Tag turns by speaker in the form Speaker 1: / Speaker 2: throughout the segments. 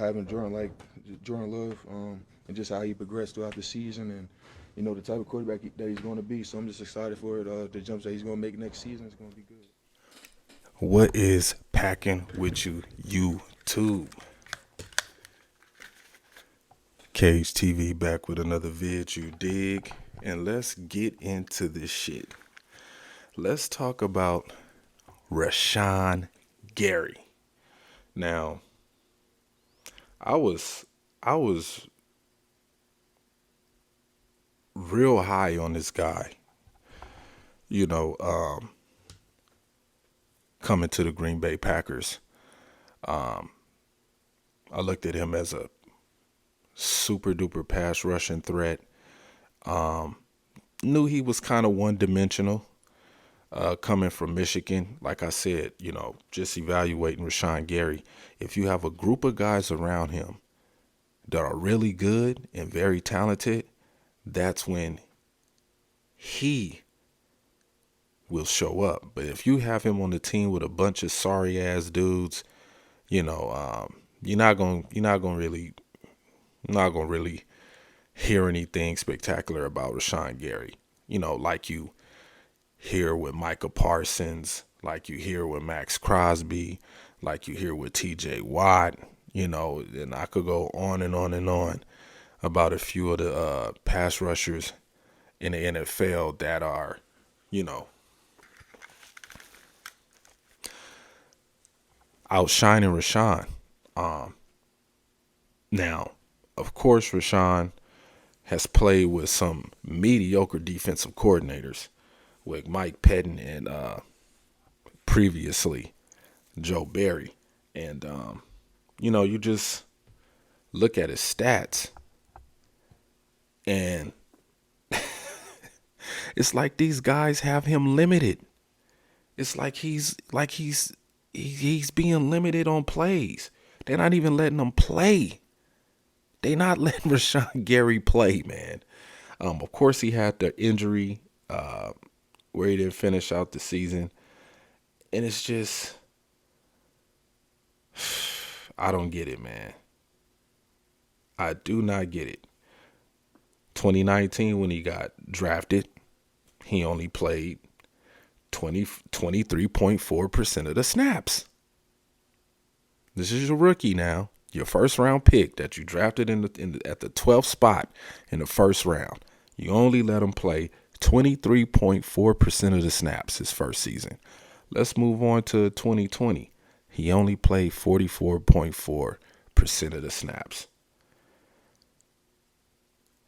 Speaker 1: having Jordan Love, and just how he progressed throughout the season, and the type of quarterback that he's going to be. So I'm just excited for it. The jumps that he's going to make next season is going to be good.
Speaker 2: What is packing with you, YouTube? Cage TV back with another vid, you dig? And let's get into this shit. Let's talk about Rashan Gary. Now, I was I was real high on this guy, you know, coming to the Green Bay Packers. I looked at him as a super duper pass rushing threat. Knew he was kind of one dimensional coming from Michigan. Like I said, just evaluating Rashan Gary. If you have a group of guys around him that are really good and very talented, that's when he will show up. But if you have him on the team with a bunch of sorry ass dudes, you're not gonna really hear anything spectacular about Rashan Gary. Like you hear with Micah Parsons, like you hear with Max Crosby, like you hear with T.J. Watt. And I could go on and on and on about a few of the pass rushers in the NFL that are, you know, outshining Rashan. Now, of course, Rashan has played with some mediocre defensive coordinators, with Mike Pettin and previously Joe Barry. And, you just look at his stats, and it's like these guys have him limited. It's like he's being limited on plays. They're not even letting him play. They not letting Rashan Gary play, man. Of course, he had the injury where he didn't finish out the season, and it's just I don't get it, man. I do not get it. 2019, when he got drafted, he only played 23.4% of the snaps. This is your rookie now, your first round pick that you drafted at the 12th spot in the first round. You only let him play 23.4% of the snaps his first season. Let's move on to 2020. He only played 44.4% of the snaps.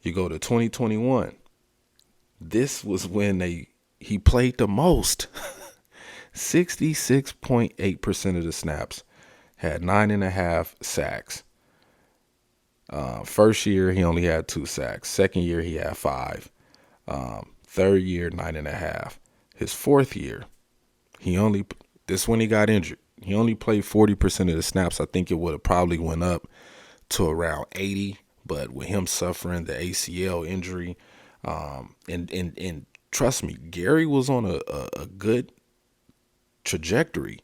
Speaker 2: You go to 2021. This was when he played the most. 66.8% of the snaps. Had 9.5 sacks. First year, he only had 2 sacks. Second year, he had 5. Third year, 9.5. His fourth year, this when he got injured. He only played 40% of the snaps. I think it would have probably went up to around 80, but with him suffering the ACL injury, and trust me, Gary was on a good trajectory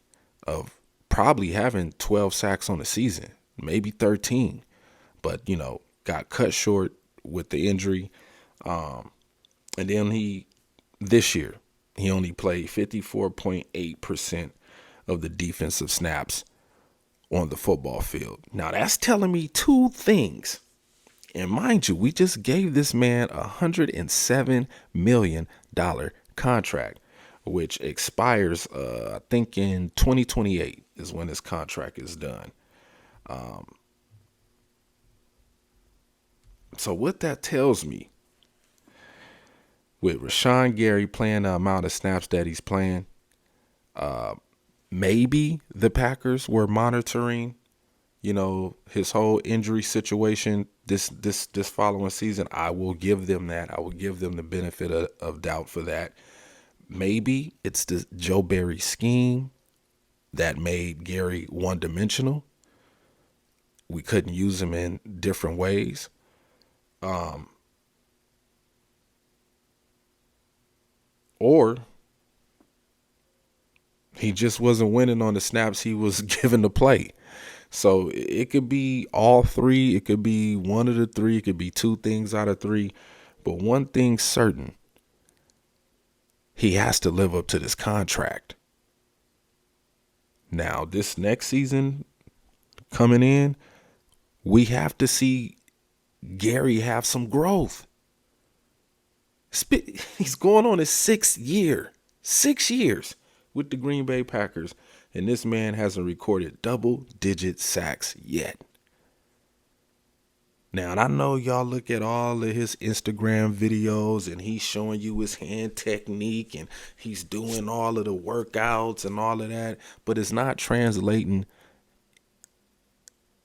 Speaker 2: of probably having 12 sacks on the season, maybe 13, but got cut short with the injury. And then this year, he only played 54.8% of the defensive snaps on the football field. Now that's telling me two things. And mind you, we just gave this man $107 million contract, which expires, I think in 2028 is when his contract is done. So what that tells me, with Rashan Gary playing the amount of snaps that he's playing, maybe the Packers were monitoring, his whole injury situation this following season. I will give them that. I will give them the benefit of doubt for that. Maybe it's the Joe Barry scheme that made Gary one-dimensional. We couldn't use him in different ways. Or he just wasn't winning on the snaps he was given to play. So it could be all three. It could be one of the three. It could be two things out of three. But one thing's certain, he has to live up to this contract. Now, this next season coming in, we have to see Gary have some growth. He's going on his 6 years with the Green Bay Packers, and this man hasn't recorded double-digit sacks yet. Now, and I know y'all look at all of his Instagram videos and he's showing you his hand technique and he's doing all of the workouts and all of that, but it's not translating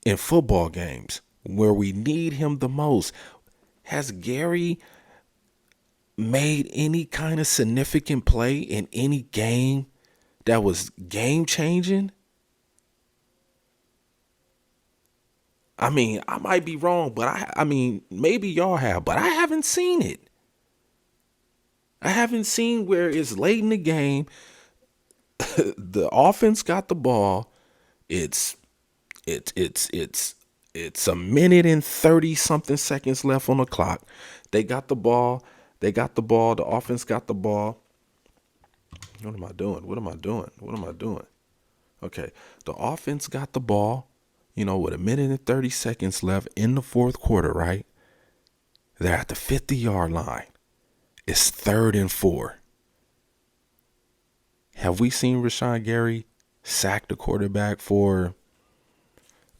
Speaker 2: in football games where we need him the most. Has Gary made any kind of significant play in any game that was game changing? I mean, I might be wrong, but I mean, maybe y'all have, but I haven't seen it. I haven't seen where it's late in the game, the offense got the ball, it's it's a minute and 30 something seconds left on the clock. They got the ball, the offense got the ball. What am I doing? Okay, the offense got the ball, with a minute and 30 seconds left in the fourth quarter, right? They're at the 50-yard line. It's 3rd and 4. Have we seen Rashan Gary sack the quarterback for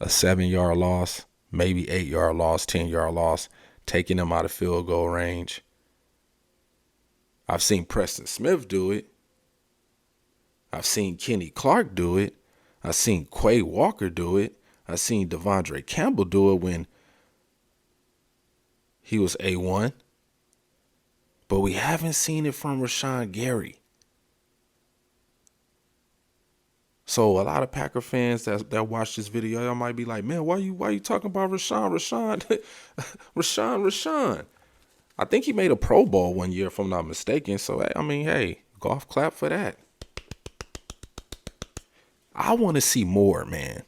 Speaker 2: a 7-yard loss, maybe 8-yard loss, 10-yard loss, taking him out of field goal range? I've seen Preston Smith do it. I've seen Kenny Clark do it. I've seen Quay Walker do it. I've seen Devondre Campbell do it when he was A1. But we haven't seen it from Rashan Gary. So a lot of Packer fans that watch this video, y'all might be like, man, why you talking about Rashan? Rashan. I think he made a Pro Bowl one year, if I'm not mistaken. So, hey, golf clap for that. I want to see more, man.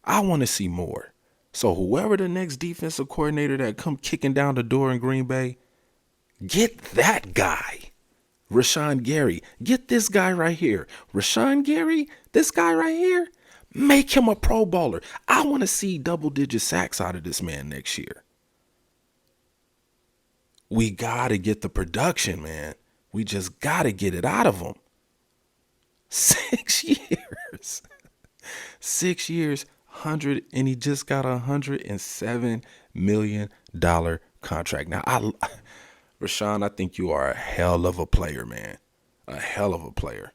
Speaker 2: I want to see more. So whoever the next defensive coordinator that come kicking down the door in Green Bay, get that guy. Rashan Gary. Get this guy right here. Rashan Gary, this guy right here, make him a Pro Bowler. I want to see double-digit sacks out of this man next year. We got to get the production, man. We just got to get it out of him. 6 years. 6 years, and he just got $107 million contract. Now, Rashan, I think you are a hell of a player, man. A hell of a player.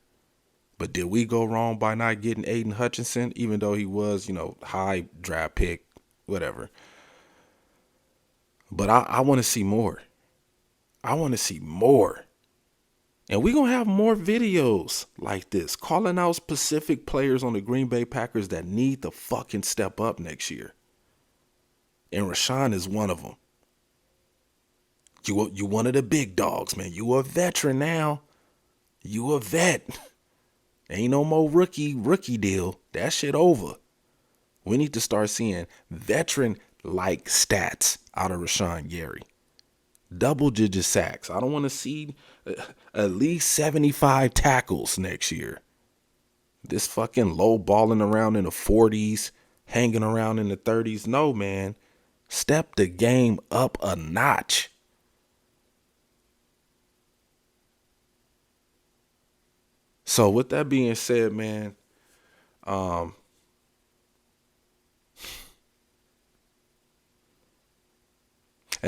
Speaker 2: But did we go wrong by not getting Aiden Hutchinson, even though he was, high draft pick, whatever? But I want to see more. I want to see more. And we're going to have more videos like this, calling out specific players on the Green Bay Packers that need to fucking step up next year. And Rashan is one of them. You one of the big dogs, man. You a veteran now. You a vet. Ain't no more rookie deal. That shit over. We need to start seeing veteran-like stats out of Rashan Gary. Double-digit sacks. I don't want to see at least 75 tackles next year. This fucking low balling around in the 40s, hanging around in the 30s. No, man. Step the game up a notch. So with that being said, man, and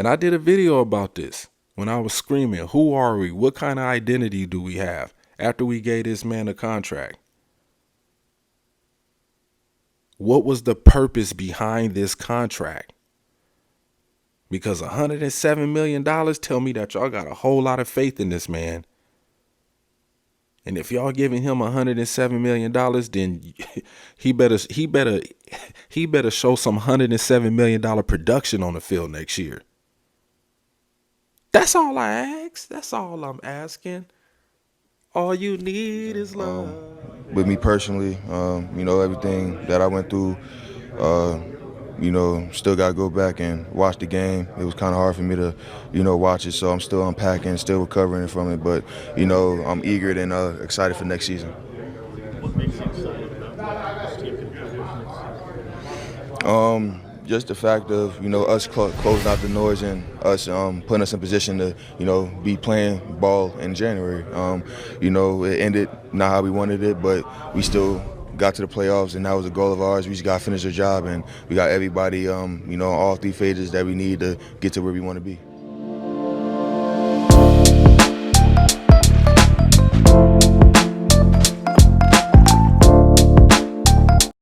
Speaker 2: I did a video about this when I was screaming, who are we? What kind of identity do we have after we gave this man a contract? What was the purpose behind this contract? Because $107 million tell me that y'all got a whole lot of faith in this man. And if y'all giving him $107 million, then he better show some $107 million production on the field next year. That's all I ask. That's all I'm asking. All you need is love.
Speaker 1: with me personally, everything that I went through, uh, still got to go back and watch the game. It was kind of hard for me to, watch it, so I'm still unpacking, still recovering from it. But, I'm eager and excited for next season.
Speaker 3: What makes you excited about what this team can do next season?
Speaker 1: Just the fact of us closing out the noise and us putting us in position to be playing ball in January. It ended not how we wanted it, but we still got to the playoffs, and that was a goal of ours. We just got to finish the job, and we got everybody on all three phases that we need to get to where we want to be.